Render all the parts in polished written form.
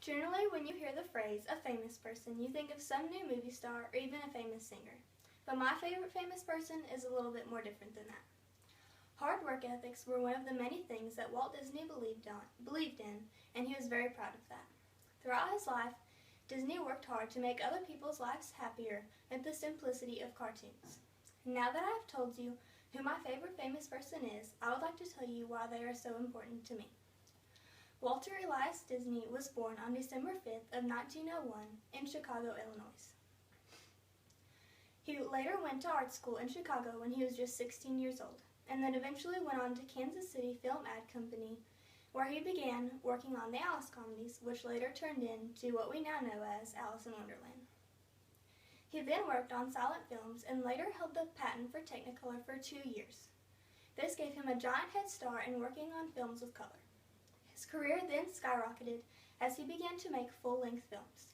Generally, when you hear the phrase, a famous person, you think of some new movie star or even a famous singer. But my favorite famous person is a little bit more different than that. Hard work ethics were one of the many things that Walt Disney believed in, and he was very proud of that. Throughout his life, Disney worked hard to make other people's lives happier with the simplicity of cartoons. Now that I have told you who my favorite famous person is, I would like to tell you why they are so important to me. Walter Elias Disney was born on December 5th of 1901 in Chicago, Illinois. He later went to art school in Chicago when he was just 16 years old, and then eventually went on to Kansas City Film Ad Company, where he began working on the Alice comedies, which later turned into what we now know as Alice in Wonderland. He then worked on silent films and later held the patent for Technicolor for 2 years. This gave him a giant head start in working on films with color. His career then skyrocketed as he began to make full-length films,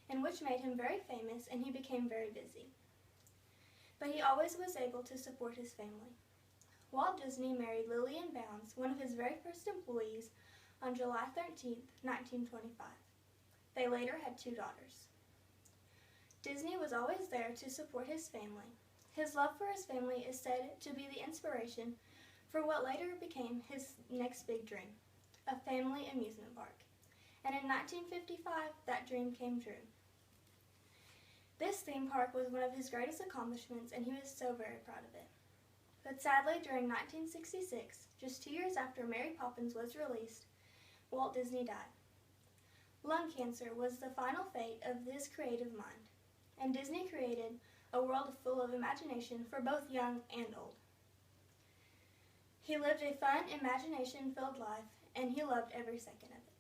and which made him very famous, and he became very busy. But he always was able to support his family. Walt Disney married Lillian Bounds, one of his very first employees, on July 13, 1925. They later had 2 daughters. Disney was always there to support his family. His love for his family is said to be the inspiration for what later became his next big dream, a family amusement park. And in 1955, that dream came true. This theme park was one of his greatest accomplishments, and he was so very proud of it. But sadly, during 1966, just 2 years after Mary Poppins was released, Walt Disney died. Lung cancer was the final fate of his creative mind, and Disney created a world full of imagination for both young and old. He lived a fun, imagination-filled life, and he loved every second of it.